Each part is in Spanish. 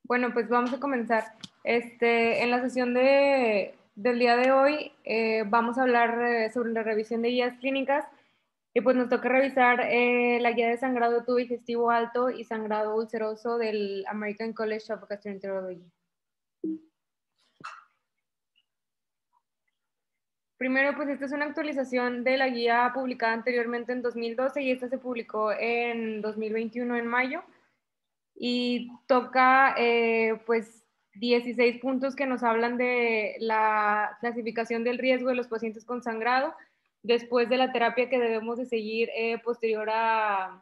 Bueno, pues vamos a comenzar. En la sesión del día de hoy vamos a hablar sobre la revisión de guías clínicas y pues nos toca revisar la guía de sangrado tubo digestivo alto y sangrado ulceroso del American College of Gastroenterology. Primero, pues esta es una actualización de la guía publicada anteriormente en 2012 y esta se publicó en 2021 en mayo. Y toca pues 16 puntos que nos hablan de la clasificación del riesgo de los pacientes con sangrado después de la terapia que debemos de seguir previo a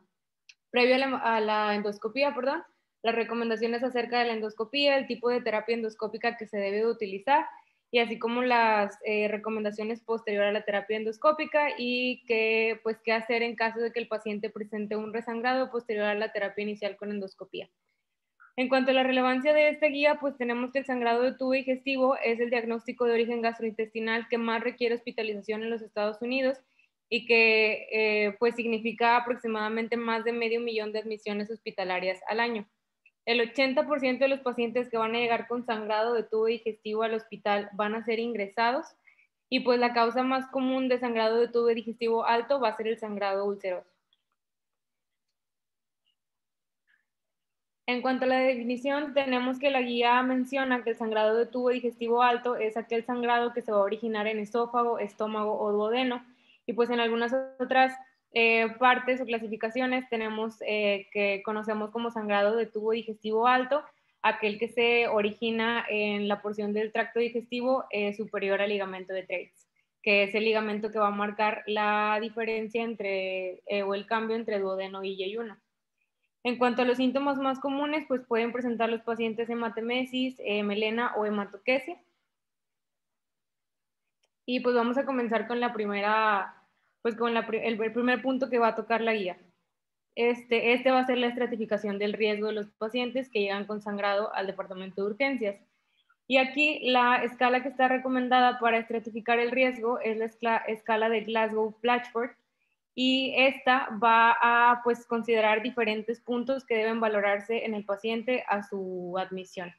la endoscopía, perdón, las recomendaciones acerca de la endoscopía, el tipo de terapia endoscópica que se debe de utilizar y así como las recomendaciones posterior a la terapia endoscópica y pues, qué hacer en caso de que el paciente presente un resangrado posterior a la terapia inicial con endoscopía. En cuanto a la relevancia de esta guía, pues tenemos que el sangrado de tubo digestivo es el diagnóstico de origen gastrointestinal que más requiere hospitalización en los Estados Unidos y que pues significa aproximadamente más de 500,000 de admisiones hospitalarias al año. El 80% de los pacientes que van a llegar con sangrado de tubo digestivo al hospital van a ser ingresados y pues la causa más común de sangrado de tubo digestivo alto va a ser el sangrado ulceroso. En cuanto a la definición, tenemos que la guía menciona que el sangrado de tubo digestivo alto es aquel sangrado que se va a originar en esófago, estómago o duodeno. Y pues en algunas otras partes o clasificaciones tenemos que conocemos como sangrado de tubo digestivo alto, aquel que se origina en la porción del tracto digestivo superior al ligamento de Treitz, que es el ligamento que va a marcar la diferencia entre o el cambio entre duodeno y yeyuno. En cuanto a los síntomas más comunes, pues pueden presentar los pacientes hematemesis, melena o hematoquesia. Y pues vamos a comenzar con la primera, pues con el primer punto que va a tocar la guía. Este va a ser la estratificación del riesgo de los pacientes que llegan con sangrado al departamento de urgencias. Y aquí la escala que está recomendada para estratificar el riesgo es la escala de Glasgow-Blatchford, y esta va a pues considerar diferentes puntos que deben valorarse en el paciente a su admisión.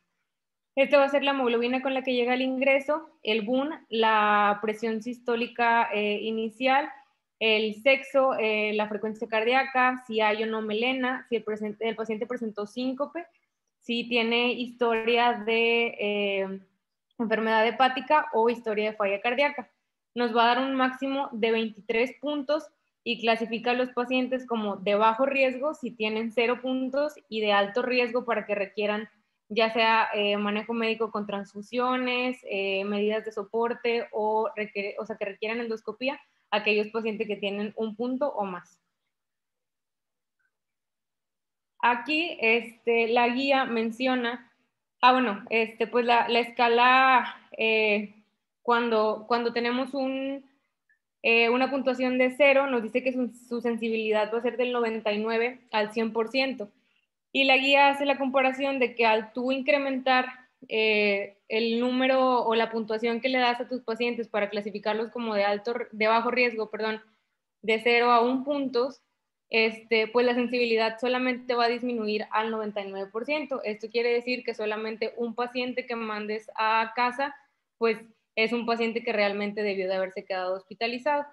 Este va a ser la hemoglobina con la que llega al ingreso, el BUN, la presión sistólica inicial, el sexo, la frecuencia cardíaca, si hay o no melena, si el paciente presentó síncope, si tiene historia de enfermedad hepática o historia de falla cardíaca. Nos va a dar un máximo de 23 puntos y clasifica a los pacientes como de bajo riesgo si tienen 0 puntos y de alto riesgo para que requieran ya sea manejo médico con transfusiones, medidas de soporte o sea, que requieran endoscopía, aquellos pacientes que tienen 1 punto o más. Aquí la guía menciona, pues la escala, cuando tenemos una puntuación de 0, nos dice que su sensibilidad va a ser del 99 al 100%. Y la guía hace la comparación de que al tú incrementar el número o la puntuación que le das a tus pacientes para clasificarlos como de bajo riesgo, perdón, de 0 a 1 puntos, pues la sensibilidad solamente va a disminuir al 99%. Esto quiere decir que solamente un paciente que mandes a casa, pues es un paciente que realmente debió de haberse quedado hospitalizado.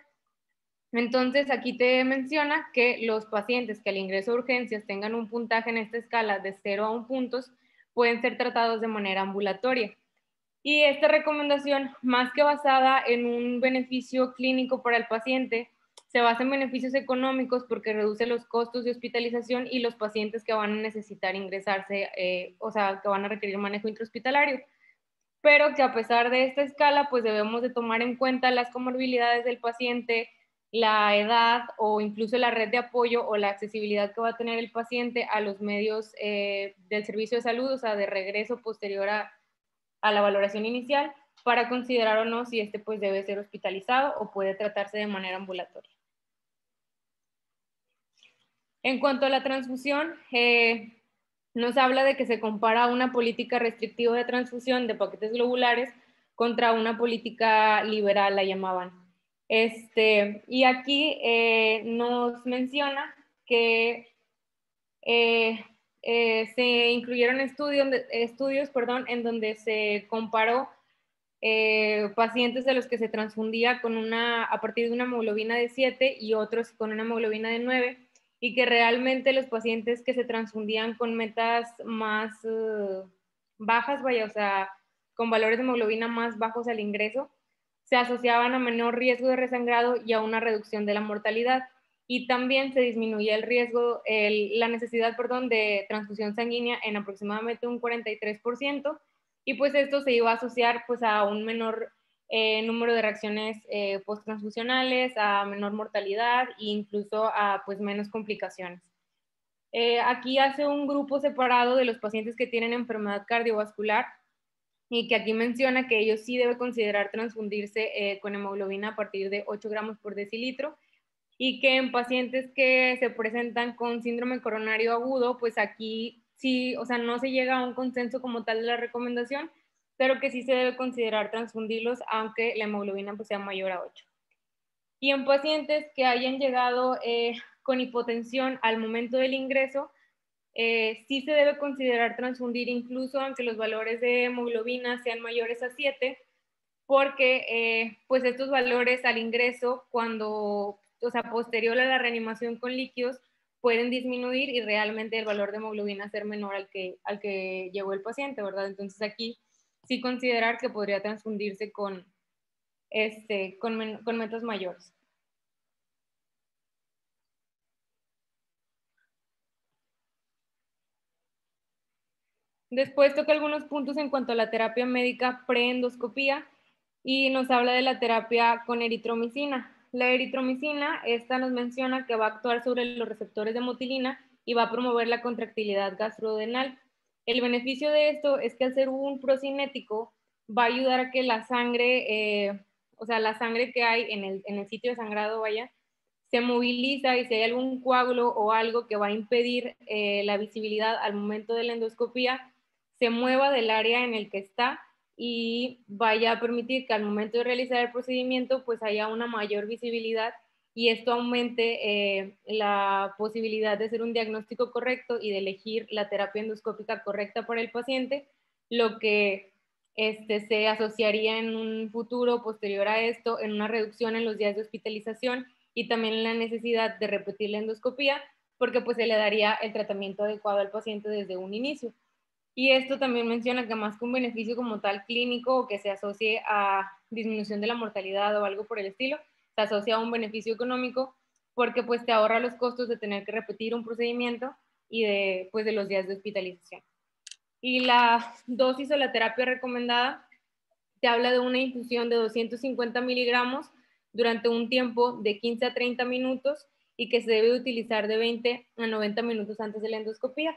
Entonces, aquí te menciona que los pacientes que al ingreso a urgencias tengan un puntaje en esta escala de 0 a 1 puntos pueden ser tratados de manera ambulatoria. Y esta recomendación, más que basada en un beneficio clínico para el paciente, se basa en beneficios económicos porque reduce los costos de hospitalización y los pacientes que van a necesitar ingresarse, o sea, que van a requerir manejo intrahospitalario. Pero que a pesar de esta escala, pues debemos de tomar en cuenta las comorbilidades del paciente, la edad o incluso la red de apoyo o la accesibilidad que va a tener el paciente a los medios del servicio de salud, o sea, de regreso posterior a la valoración inicial, para considerar o no si pues debe ser hospitalizado o puede tratarse de manera ambulatoria. En cuanto a la transfusión, nos habla de que se compara una política restrictiva de transfusión de paquetes globulares contra una política liberal, la llamaban. Y aquí nos menciona que se incluyeron estudios, perdón, en donde se comparó pacientes de los que se transfundía a partir de una hemoglobina de 7 y otros con una hemoglobina de 9, y que realmente los pacientes que se transfundían con metas más bajas, vaya, o sea, con valores de hemoglobina más bajos al ingreso, se asociaban a menor riesgo de resangrado y a una reducción de la mortalidad. Y también se disminuía el riesgo, la necesidad, perdón, de transfusión sanguínea en aproximadamente un 43%, y pues esto se iba a asociar pues a un menor número de reacciones posttransfusionales, a menor mortalidad e incluso a pues menos complicaciones. Aquí hace un grupo separado de los pacientes que tienen enfermedad cardiovascular, y que aquí menciona que ellos sí deben considerar transfundirse con hemoglobina a partir de 8 gramos por decilitro, y que en pacientes que se presentan con síndrome coronario agudo, pues aquí sí, o sea, no se llega a un consenso como tal de la recomendación, pero que sí se debe considerar transfundirlos aunque la hemoglobina pues sea mayor a 8. Y en pacientes que hayan llegado con hipotensión al momento del ingreso, sí se debe considerar transfundir incluso aunque los valores de hemoglobina sean mayores a 7, porque pues estos valores al ingreso, cuando, o sea, posterior a la reanimación con líquidos, pueden disminuir y realmente el valor de hemoglobina ser menor al que llegó el paciente, ¿verdad? Entonces aquí sí considerar que podría transfundirse con metas mayores. Después toca algunos puntos en cuanto a la terapia médica preendoscopía, y nos habla de la terapia con eritromicina. La eritromicina, esta nos menciona que va a actuar sobre los receptores de motilina y va a promover la contractilidad gastrodenal. El beneficio de esto es que al ser un procinético va a ayudar a que la sangre, o sea, la sangre que hay en el sitio de sangrado, vaya, se moviliza, y si hay algún coágulo o algo que va a impedir la visibilidad al momento de la endoscopía, se mueva del área en el que está y vaya a permitir que al momento de realizar el procedimiento pues haya una mayor visibilidad, y esto aumente la posibilidad de hacer un diagnóstico correcto y de elegir la terapia endoscópica correcta para el paciente, lo que se asociaría en un futuro posterior a esto en una reducción en los días de hospitalización y también en la necesidad de repetir la endoscopía, porque pues se le daría el tratamiento adecuado al paciente desde un inicio. Y esto también menciona que más que un beneficio como tal clínico o que se asocie a disminución de la mortalidad o algo por el estilo, se asocia a un beneficio económico, porque pues te ahorra los costos de tener que repetir un procedimiento y de los días de hospitalización. Y la dosis o la terapia recomendada te habla de una infusión de 250 miligramos durante un tiempo de 15 a 30 minutos, y que se debe utilizar de 20 a 90 minutos antes de la endoscopía.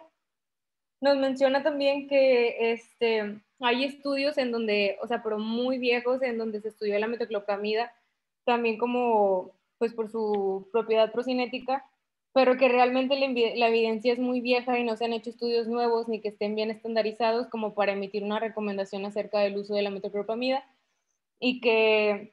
Nos menciona también que hay estudios en donde, o sea, pero muy viejos, en donde se estudió la metoclopramida, también como, pues por su propiedad procinética, pero que realmente la evidencia es muy vieja y no se han hecho estudios nuevos ni que estén bien estandarizados como para emitir una recomendación acerca del uso de la metoclopramida, y que,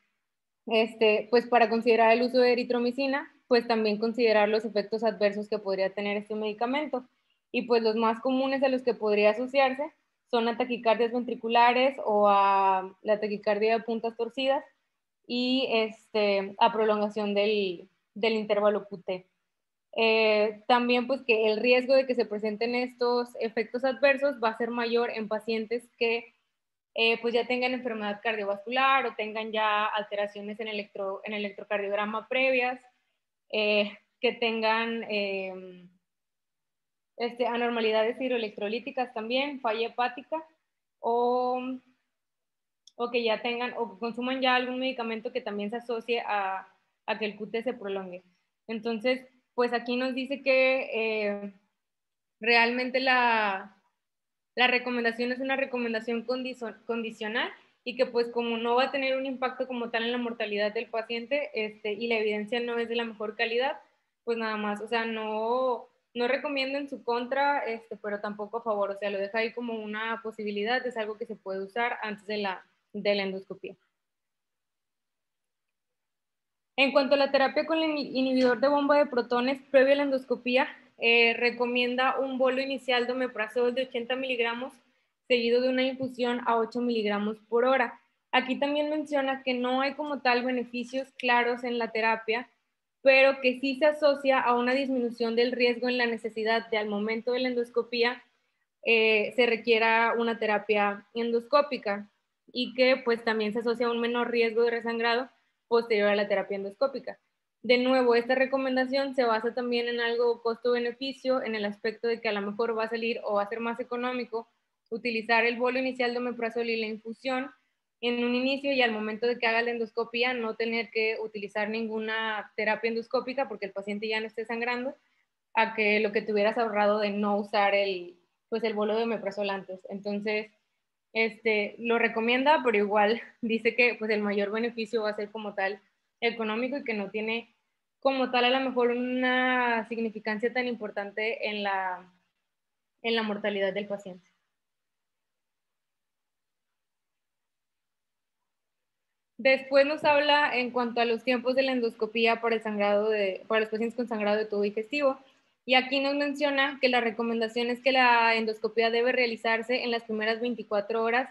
pues para considerar el uso de eritromicina, pues también considerar los efectos adversos que podría tener este medicamento. Y pues los más comunes a los que podría asociarse son a taquicardias ventriculares o a la taquicardia de puntas torcidas, y a prolongación del intervalo QT. También pues que el riesgo de que se presenten estos efectos adversos va a ser mayor en pacientes que pues ya tengan enfermedad cardiovascular o tengan ya alteraciones en electrocardiograma previas, que tengan anormalidades hidroelectrolíticas también, falla hepática, o, o que ya tengan o que consuman ya algún medicamento que también se asocie a que el QT se prolongue. Entonces, pues aquí nos dice que realmente la recomendación es una recomendación condicional, y que pues como no va a tener un impacto como tal en la mortalidad del paciente, y la evidencia no es de la mejor calidad, pues nada más, o sea, no recomiendo en su contra, pero tampoco a favor, o sea, lo deja ahí como una posibilidad, es algo que se puede usar antes de la endoscopía. En cuanto a la terapia con el inhibidor de bomba de protones previo a la endoscopía, recomienda un bolo inicial de omeprazol de 80 miligramos seguido de una infusión a 8 miligramos por hora. Aquí también menciona que no hay como tal beneficios claros en la terapia, pero que sí se asocia a una disminución del riesgo en la necesidad de al momento de la endoscopía se requiera una terapia endoscópica y que pues también se asocia a un menor riesgo de resangrado posterior a la terapia endoscópica. De nuevo, esta recomendación se basa también en algo costo-beneficio, en el aspecto de que a lo mejor va a salir o va a ser más económico utilizar el bolo inicial de omeprazol y la infusión en un inicio y al momento de que haga la endoscopia no tener que utilizar ninguna terapia endoscópica porque el paciente ya no esté sangrando, a que lo que te hubieras ahorrado de no usar pues el bolo de omeprazol antes. Entonces, lo recomienda, pero igual dice que pues el mayor beneficio va a ser como tal económico y que no tiene como tal a lo mejor una significancia tan importante en la mortalidad del paciente. Después nos habla en cuanto a los tiempos de la endoscopía para para los pacientes con sangrado de tubo digestivo. Y aquí nos menciona que la recomendación es que la endoscopía debe realizarse en las primeras 24 horas,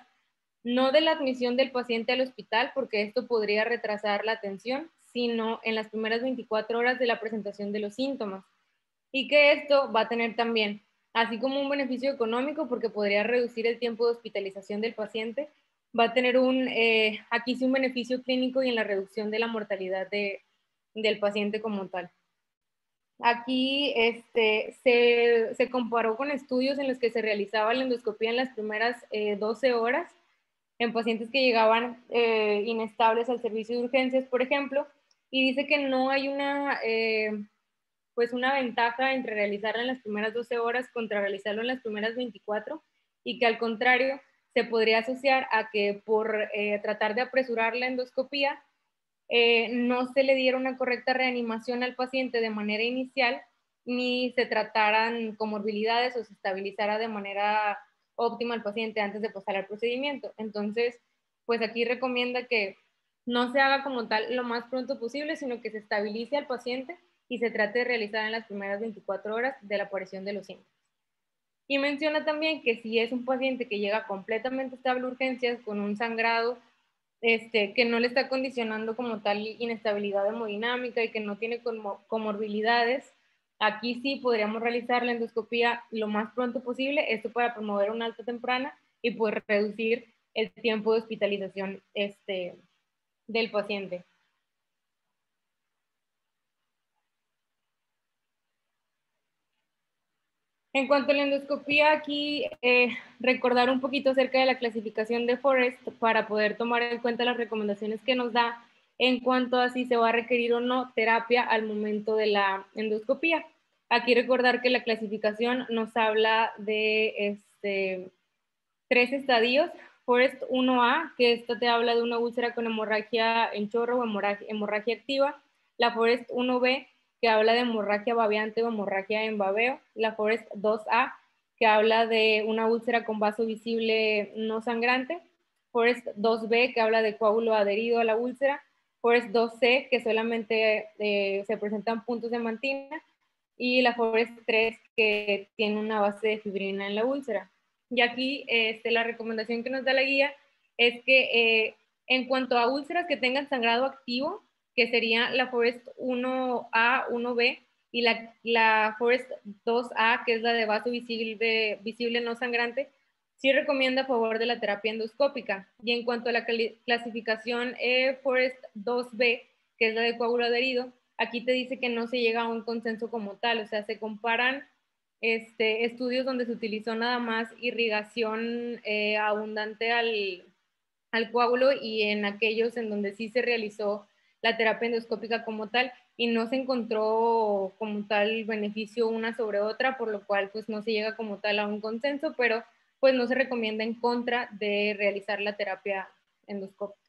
no de la admisión del paciente al hospital, porque esto podría retrasar la atención, sino en las primeras 24 horas de la presentación de los síntomas. Y que esto va a tener también, así como un beneficio económico, porque podría reducir el tiempo de hospitalización del paciente, va a tener aquí sí un beneficio clínico y en la reducción de la mortalidad del paciente como tal. Aquí se comparó con estudios en los que se realizaba la endoscopía en las primeras 12 horas en pacientes que llegaban inestables al servicio de urgencias, por ejemplo, y dice que no hay pues una ventaja entre realizarlo en las primeras 12 horas contra realizarlo en las primeras 24 y que al contrario se podría asociar a que por tratar de apresurar la endoscopía no se le diera una correcta reanimación al paciente de manera inicial ni se trataran comorbilidades o se estabilizara de manera óptima al paciente antes de pasar al procedimiento. Entonces, pues aquí recomienda que no se haga como tal lo más pronto posible, sino que se estabilice al paciente y se trate de realizar en las primeras 24 horas de la aparición de los síntomas. Y menciona también que si es un paciente que llega completamente estable a urgencias con un sangrado que no le está condicionando como tal inestabilidad hemodinámica y que no tiene comorbilidades, aquí sí podríamos realizar la endoscopía lo más pronto posible, esto para promover una alta temprana y pues reducir el tiempo de hospitalización del paciente. En cuanto a la endoscopía, aquí recordar un poquito acerca de la clasificación de Forest para poder tomar en cuenta las recomendaciones que nos da en cuanto a si se va a requerir o no terapia al momento de la endoscopía. Aquí recordar que la clasificación nos habla de 3 estadios. Forest 1A, que esto te habla de una úlcera con hemorragia en chorro o hemorragia activa. La Forest 1B, que habla de hemorragia babeante o hemorragia en babeo. La Forest 2A, que habla de una úlcera con vaso visible no sangrante. Forest 2B, que habla de coágulo adherido a la úlcera. Forest 2C, que solamente se presentan puntos de mantina. Y la Forest 3, que tiene una base de fibrina en la úlcera. Y aquí la recomendación que nos da la guía es que en cuanto a úlceras que tengan sangrado activo, que sería la Forest 1A, 1B y la Forest 2A, que es la de vaso visible no sangrante, sí recomienda a favor de la terapia endoscópica. Y en cuanto a la clasificación Forest 2B, que es la de coágulo adherido, aquí te dice que no se llega a un consenso como tal, o sea, se comparan estudios donde se utilizó nada más irrigación abundante al coágulo y en aquellos en donde sí se realizó la terapia endoscópica como tal y no se encontró como tal beneficio una sobre otra, por lo cual pues no se llega como tal a un consenso, pero pues no se recomienda en contra de realizar la terapia endoscópica.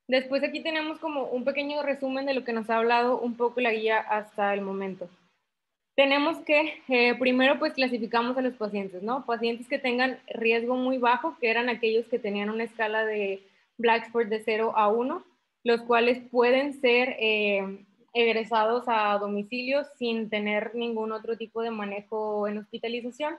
Después aquí tenemos como un pequeño resumen de lo que nos ha hablado un poco la guía hasta el momento. Tenemos que, primero pues clasificamos a los pacientes, ¿no? Pacientes que tengan riesgo muy bajo, que eran aquellos que tenían una escala de Blackford de 0 a 1, los cuales pueden ser egresados a domicilio sin tener ningún otro tipo de manejo en hospitalización,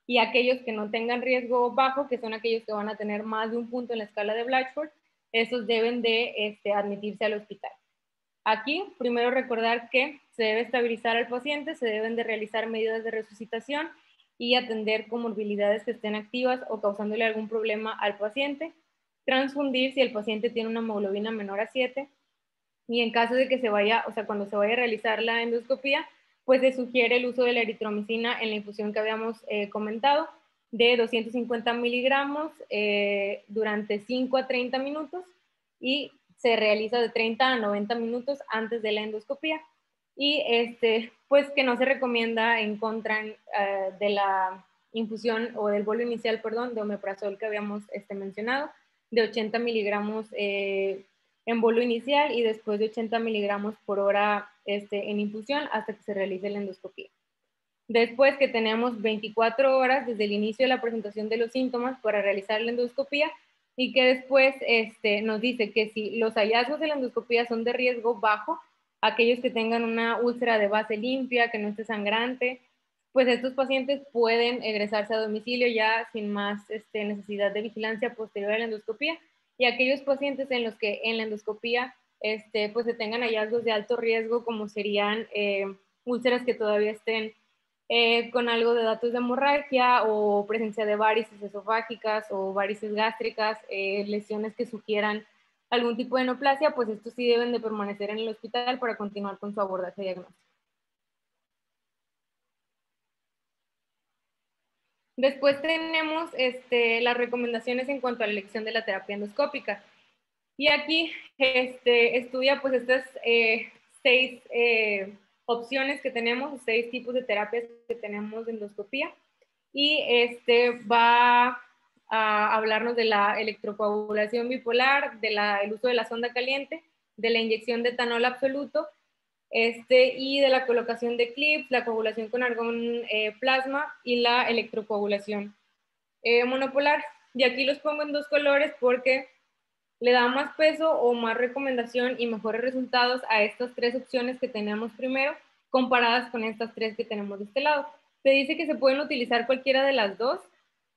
y aquellos que no tengan riesgo bajo, que son aquellos que van a tener más de un punto en la escala de Blatchford, esos deben de admitirse al hospital. Aquí, primero recordar que se debe estabilizar al paciente, se deben de realizar medidas de resucitación y atender comorbilidades que estén activas o causándole algún problema al paciente, transfundir si el paciente tiene una hemoglobina menor a 7, y en caso de que se vaya, o sea, cuando se vaya a realizar la endoscopía, pues se sugiere el uso de la eritromicina en la infusión que habíamos comentado, de 250 miligramos durante 5 a 30 minutos, y se realiza de 30 a 90 minutos antes de la endoscopía. Y pues que no se recomienda en contra de la infusión o del bolo inicial, perdón, de omeprazol que habíamos mencionado, de 80 miligramos en bolo inicial y después de 80 miligramos por hora en infusión hasta que se realice la endoscopía. Después que tenemos 24 horas desde el inicio de la presentación de los síntomas para realizar la endoscopía, y que después nos dice que si los hallazgos de la endoscopía son de riesgo bajo, aquellos que tengan una úlcera de base limpia, que no esté sangrante, pues estos pacientes pueden egresarse a domicilio ya sin más necesidad de vigilancia posterior a la endoscopía, y aquellos pacientes en los que en la endoscopía pues se tengan hallazgos de alto riesgo, como serían úlceras que todavía estén con algo de datos de hemorragia o presencia de varices esofágicas o varices gástricas, lesiones que sugieran algún tipo de neoplasia, pues estos sí deben de permanecer en el hospital para continuar con su abordaje diagnóstico. Después tenemos las recomendaciones en cuanto a la elección de la terapia endoscópica. Y aquí estudia pues estas 6 opciones que tenemos, 6 tipos de terapias que tenemos de endoscopía. Y va a hablarnos de la electrocoagulación bipolar, del uso de la sonda caliente, de la inyección de etanol absoluto, y de la colocación de clips, la coagulación con argón plasma y la electrocoagulación monopolar. Y aquí los pongo en 2 colores porque le da más peso o más recomendación y mejores resultados a estas 3 opciones que tenemos primero, comparadas con estas 3 que tenemos de este lado. Se dice que se pueden utilizar cualquiera de las 2,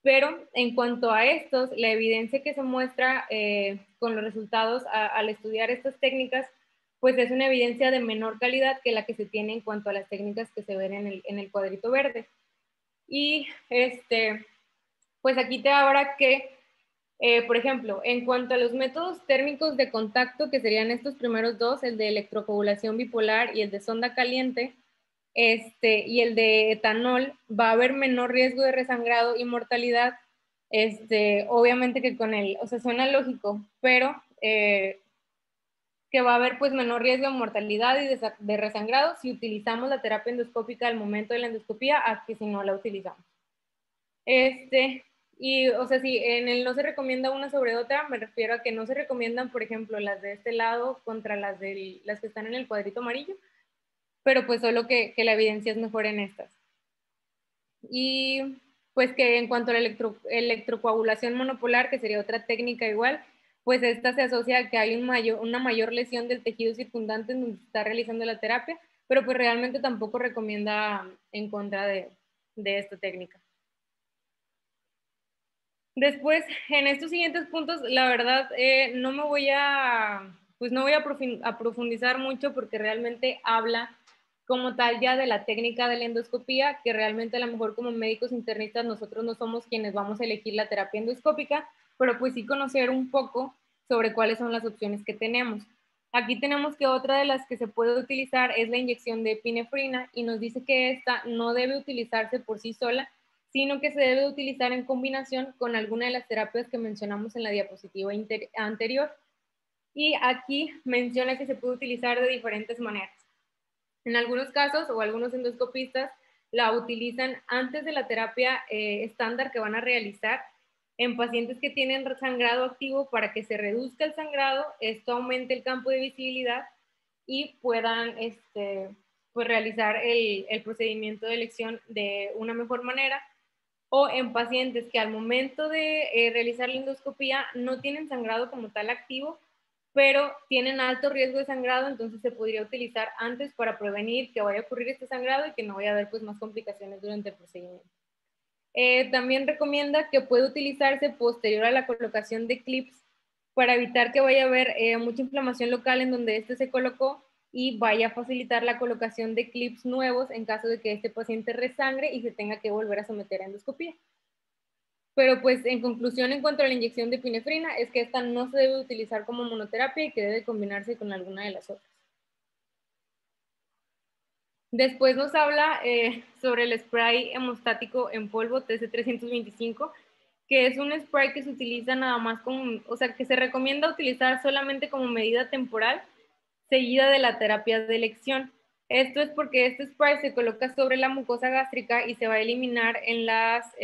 pero en cuanto a estos, la evidencia que se muestra con los resultados al estudiar estas técnicas, pues es una evidencia de menor calidad que la que se tiene en cuanto a las técnicas que se ven en el cuadrito verde. Y pues aquí te ahora que por ejemplo, en cuanto a los métodos térmicos de contacto, que serían estos primeros 2, el de electrocoagulación bipolar y el de sonda caliente, y el de etanol, va a haber menor riesgo de resangrado y mortalidad. Obviamente que con el, o sea, suena lógico, pero que va a haber pues menor riesgo de mortalidad y de resangrado si utilizamos la terapia endoscópica al momento de la endoscopía a que si no la utilizamos. Y, o sea, si en el no se recomienda una sobre otra, me refiero a que no se recomiendan, por ejemplo, las de este lado contra las que están en el cuadrito amarillo, pero pues solo que la evidencia es mejor en estas. Y pues que en cuanto a la electrocoagulación monopolar, que sería otra técnica igual, pues esta se asocia a que hay una mayor lesión del tejido circundante en donde se está realizando la terapia, pero pues realmente tampoco recomienda en contra de esta técnica. Después, en estos siguientes puntos, la verdad, no me voy a, pues no voy a profundizar mucho porque realmente habla como tal ya de la técnica de la endoscopía, que realmente a lo mejor como médicos internistas nosotros no somos quienes vamos a elegir la terapia endoscópica, pero pues sí conocer un poco sobre cuáles son las opciones que tenemos. Aquí tenemos que otra de las que se puede utilizar es la inyección de epinefrina, y nos dice que esta no debe utilizarse por sí sola, sino que se debe utilizar en combinación con alguna de las terapias que mencionamos en la diapositiva anterior. Y aquí menciona que se puede utilizar de diferentes maneras. En algunos casos, o algunos endoscopistas la utilizan antes de la terapia estándar que van a realizar en pacientes que tienen sangrado activo para que se reduzca el sangrado, esto aumente el campo de visibilidad y puedan pues realizar el procedimiento de elección de una mejor manera, o en pacientes que al momento de realizar la endoscopía no tienen sangrado como tal activo, pero tienen alto riesgo de sangrado, entonces se podría utilizar antes para prevenir que vaya a ocurrir este sangrado y que no vaya a haber pues más complicaciones durante el procedimiento. También recomienda que puede utilizarse posterior a la colocación de clips para evitar que vaya a haber mucha inflamación local en donde este se colocó y vaya a facilitar la colocación de clips nuevos en caso de que este paciente resangre y se tenga que volver a someter a endoscopía. Pero pues en conclusión, en cuanto a la inyección de epinefrina, es que esta no se debe utilizar como monoterapia y que debe combinarse con alguna de las otras. Después nos habla sobre el spray hemostático en polvo TC325, que es un spray que se utiliza nada más como, o sea, que se recomienda utilizar solamente como medida temporal, seguida de la terapia de elección. Esto es porque este spray se coloca sobre la mucosa gástrica y se va a eliminar en las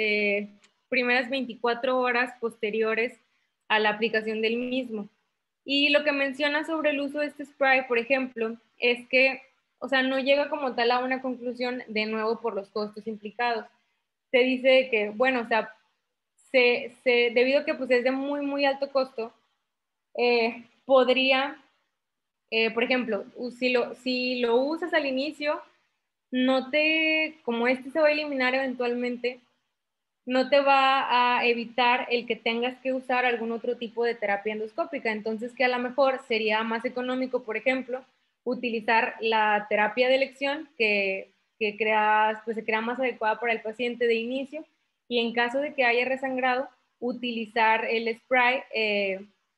primeras 24 horas posteriores a la aplicación del mismo. Y lo que menciona sobre el uso de este spray, por ejemplo, es que, o sea, no llega como tal a una conclusión de nuevo por los costos implicados. Se dice que, bueno, o sea, debido a que pues es de muy, muy alto costo, podría, por ejemplo, si lo usas al inicio, como este se va a eliminar eventualmente, no te va a evitar el que tengas que usar algún otro tipo de terapia endoscópica. Entonces, que a lo mejor sería más económico, por ejemplo, utilizar la terapia de elección pues se crea más adecuada para el paciente de inicio y en caso de que haya resangrado, utilizar el spray,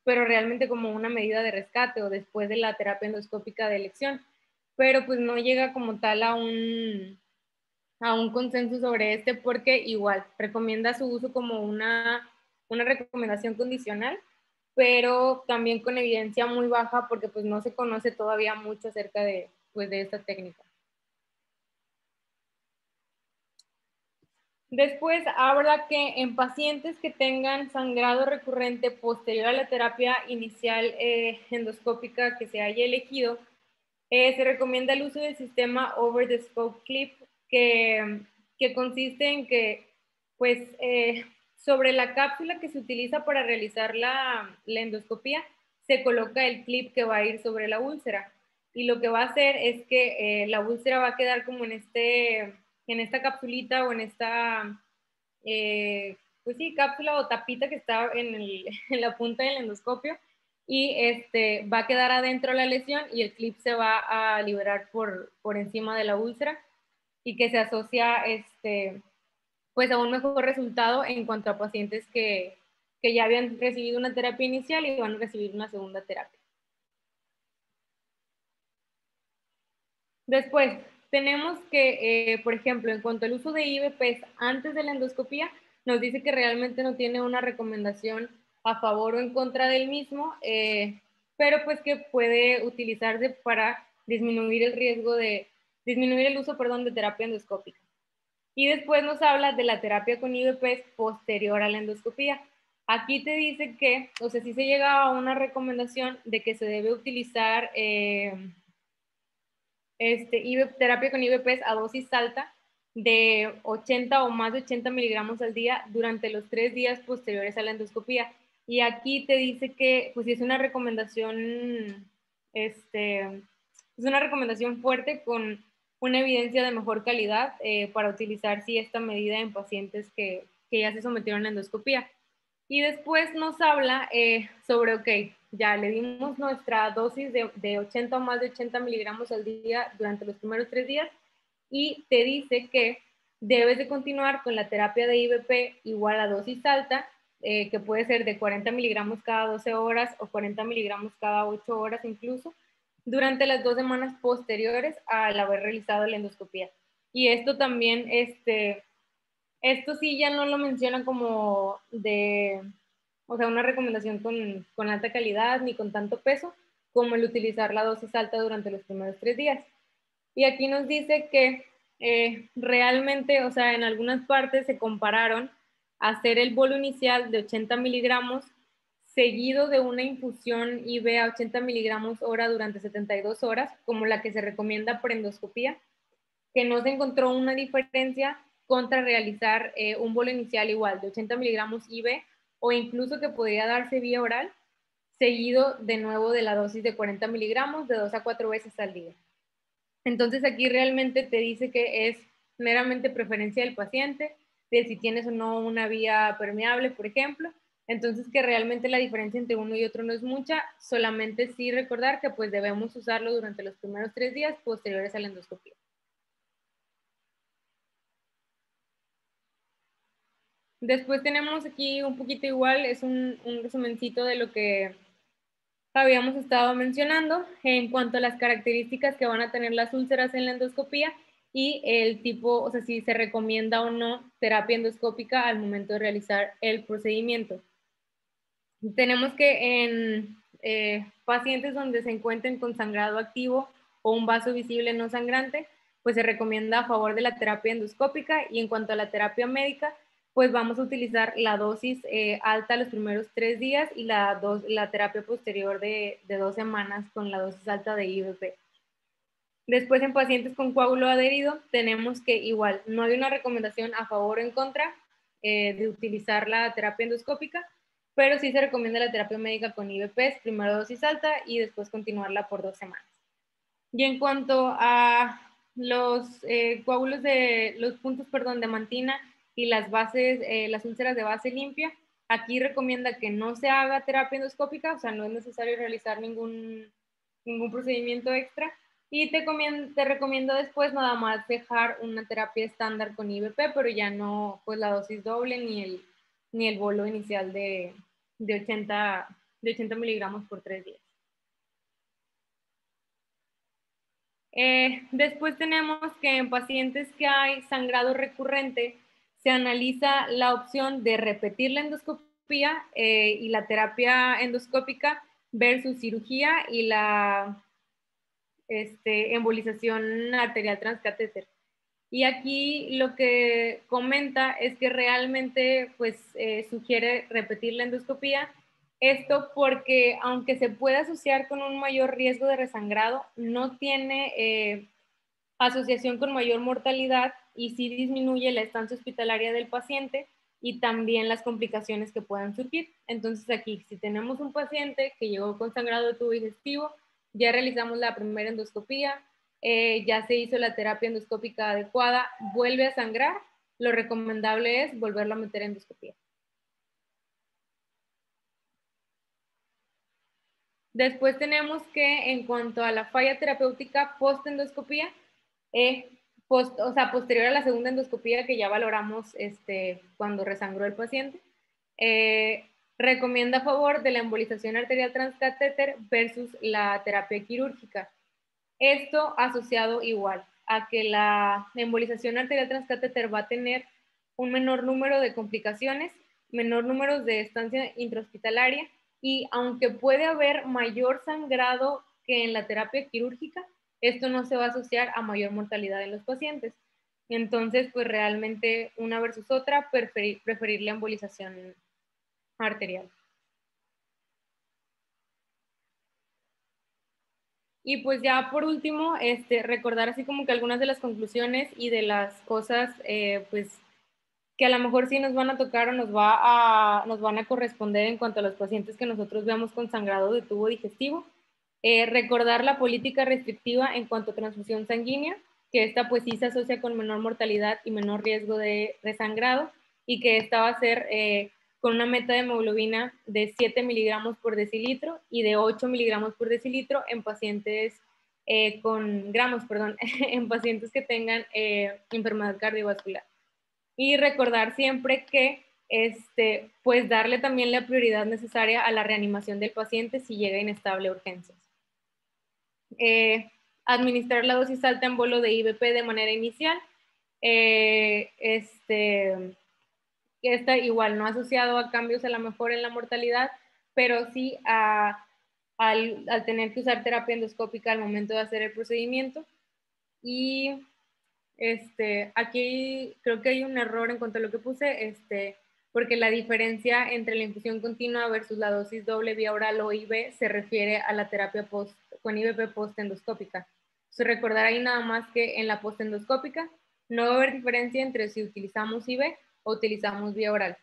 pero realmente como una medida de rescate o después de la terapia endoscópica de elección. Pero pues no llega como tal a un consenso sobre este porque igual recomienda su uso como una recomendación condicional, pero también con evidencia muy baja porque pues no se conoce todavía mucho acerca de, pues, de esta técnica. Después habla que en pacientes que tengan sangrado recurrente posterior a la terapia inicial endoscópica que se haya elegido, se recomienda el uso del sistema Over the Scope Clip, que consiste en que, pues, sobre la cápsula que se utiliza para realizar la endoscopía, se coloca el clip que va a ir sobre la úlcera. Y lo que va a hacer es que la úlcera va a quedar como en esta capsulita o en esta, pues sí, cápsula o tapita que está en la punta del endoscopio y va a quedar adentro la lesión y el clip se va a liberar por encima de la úlcera y que se asocia pues a un mejor resultado en cuanto a pacientes que ya habían recibido una terapia inicial y van a recibir una segunda terapia. Después, tenemos que, por ejemplo, en cuanto al uso de IVPs antes de la endoscopía, nos dice que realmente no tiene una recomendación a favor o en contra del mismo, pero pues que puede utilizarse para disminuir el riesgo disminuir el uso, perdón, de terapia endoscópica. Y después nos habla de la terapia con IVPs posterior a la endoscopía. Aquí te dice que, o sea, sí se llega a una recomendación de que se debe utilizar terapia con IVPs a dosis alta de 80 o más de 80 miligramos al día durante los 3 días posteriores a la endoscopía. Y aquí te dice que, pues, es una recomendación, es una recomendación fuerte con una evidencia de mejor calidad para utilizar esta medida en pacientes que ya se sometieron a endoscopía. Y después nos habla sobre, ok, ya le dimos nuestra dosis de 80 o más de 80 miligramos al día durante los primeros 3 días y te dice que debes de continuar con la terapia de IVP igual a dosis alta, que puede ser de 40 miligramos cada 12 horas o 40 miligramos cada 8 horas incluso, durante las 2 semanas posteriores al haber realizado la endoscopía. Y esto también, esto sí ya no lo mencionan como o sea, una recomendación con alta calidad ni con tanto peso, como el utilizar la dosis alta durante los primeros 3 días. Y aquí nos dice que realmente, o sea, en algunas partes se compararon hacer el bolo inicial de 80 miligramos seguido de una infusión IV a 80 miligramos hora durante 72 horas, como la que se recomienda por endoscopía, que no se encontró una diferencia contra realizar un bolo inicial igual de 80 miligramos IV o incluso que podría darse vía oral seguido de nuevo de la dosis de 40 miligramos de 2 a 4 veces al día. Entonces aquí realmente te dice que es meramente preferencia del paciente, de si tienes o no una vía permeable, por ejemplo. Entonces que realmente la diferencia entre uno y otro no es mucha, solamente sí recordar que pues debemos usarlo durante los primeros 3 días posteriores a la endoscopía. Después tenemos aquí un poquito igual, es un resumencito de lo que habíamos estado mencionando en cuanto a las características que van a tener las úlceras en la endoscopía y el tipo, o sea, si se recomienda o no terapia endoscópica al momento de realizar el procedimiento. Tenemos que en pacientes donde se encuentren con sangrado activo o un vaso visible no sangrante, pues se recomienda a favor de la terapia endoscópica, y en cuanto a la terapia médica, pues vamos a utilizar la dosis alta los primeros 3 días y la terapia posterior de 2 semanas con la dosis alta de IVP. Después, en pacientes con coágulo adherido, tenemos que igual no hay una recomendación a favor o en contra de utilizar la terapia endoscópica, pero sí se recomienda la terapia médica con IVPs, primero dosis alta y después continuarla por 2 semanas. Y en cuanto a los coágulos de los puntos, perdón, de mantina y las bases, las úlceras de base limpia, aquí recomienda que no se haga terapia endoscópica, o sea, no es necesario realizar ningún procedimiento extra. Y te recomiendo después nada más dejar una terapia estándar con IVP, pero ya no pues la dosis doble ni el bolo inicial de 80 miligramos por 3 días. Después tenemos que en pacientes que hay sangrado recurrente, se analiza la opción de repetir la endoscopía y la terapia endoscópica versus cirugía y la embolización arterial transcatéter. Y aquí lo que comenta es que realmente pues, sugiere repetir la endoscopía. Esto porque aunque se puede asociar con un mayor riesgo de resangrado, no tiene asociación con mayor mortalidad y sí disminuye la estancia hospitalaria del paciente y también las complicaciones que puedan surgir. Entonces aquí, si tenemos un paciente que llegó con sangrado de tubo digestivo, ya realizamos la primera endoscopía, ya se hizo la terapia endoscópica adecuada, vuelve a sangrar, lo recomendable es volverlo a meter en endoscopía. Después tenemos que en cuanto a la falla terapéutica post-endoscopía, o sea, posterior a la segunda endoscopía que ya valoramos cuando resangró el paciente, recomienda a favor de la embolización arterial transcatéter versus la terapia quirúrgica. Esto asociado igual a que la embolización arterial transcatéter va a tener un menor número de complicaciones, menor número de estancia intrahospitalaria, y aunque puede haber mayor sangrado que en la terapia quirúrgica, esto no se va a asociar a mayor mortalidad en los pacientes. Entonces, pues realmente una versus otra, preferir la embolización arterial. Y pues ya por último, recordar así como que algunas de las conclusiones y de las cosas, pues que a lo mejor sí nos van a tocar o nos van a corresponder en cuanto a los pacientes que nosotros veamos con sangrado de tubo digestivo. Recordar la política restrictiva en cuanto a transfusión sanguínea, que esta pues sí se asocia con menor mortalidad y menor riesgo de resangrado, y que esta va a ser con una meta de hemoglobina de 7 miligramos por decilitro y de 8 miligramos por decilitro en pacientes con gramos, perdón, en pacientes que tengan enfermedad cardiovascular. Y recordar siempre que pues darle también la prioridad necesaria a la reanimación del paciente si llega inestable a urgencias. Administrar la dosis alta en bolo de IVP de manera inicial. Esta igual no asociado a cambios a lo mejor en la mortalidad, pero sí al tener que usar terapia endoscópica al momento de hacer el procedimiento. Y aquí creo que hay un error en cuanto a lo que puse, porque la diferencia entre la infusión continua versus la dosis doble vía oral o IV se refiere a la terapia con IVP post-endoscópica. Entonces, recordar ahí nada más que en la post-endoscópica no va a haber diferencia entre si utilizamos IV o utilizamos vía oral.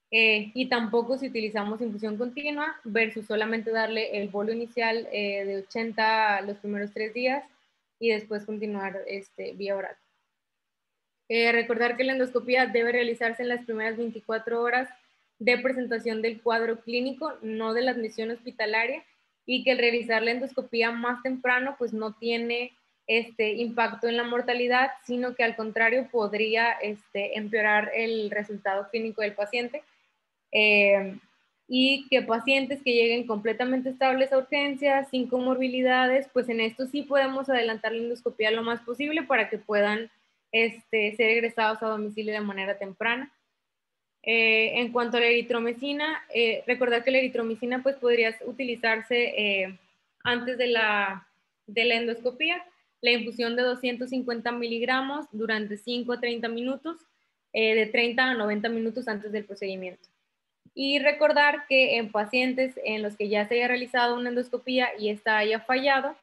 y tampoco si utilizamos infusión continua versus solamente darle el bolo inicial de 80 los primeros 3 días y después continuar vía oral. Recordar que la endoscopía debe realizarse en las primeras 24 horas de presentación del cuadro clínico, no de la admisión hospitalaria, y que el realizar la endoscopía más temprano pues no tiene impacto en la mortalidad, sino que al contrario podría empeorar el resultado clínico del paciente. Y que pacientes que lleguen completamente estables a urgencias, sin comorbilidades, pues en esto sí podemos adelantar la endoscopía lo más posible para que puedan ser egresados a domicilio de manera temprana. En cuanto a la eritromicina, recordar que la eritromicina pues podría utilizarse antes de la endoscopía, la infusión de 250 miligramos durante 5 a 30 minutos, de 30 a 90 minutos antes del procedimiento. Y recordar que en pacientes en los que ya se haya realizado una endoscopía y esta haya fallado,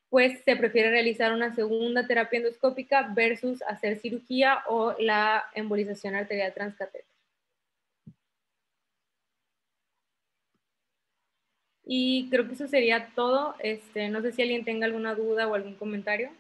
pues se prefiere realizar una segunda terapia endoscópica versus hacer cirugía o la embolización arterial transcatéter. Y creo que eso sería todo. No sé si alguien tenga alguna duda o algún comentario.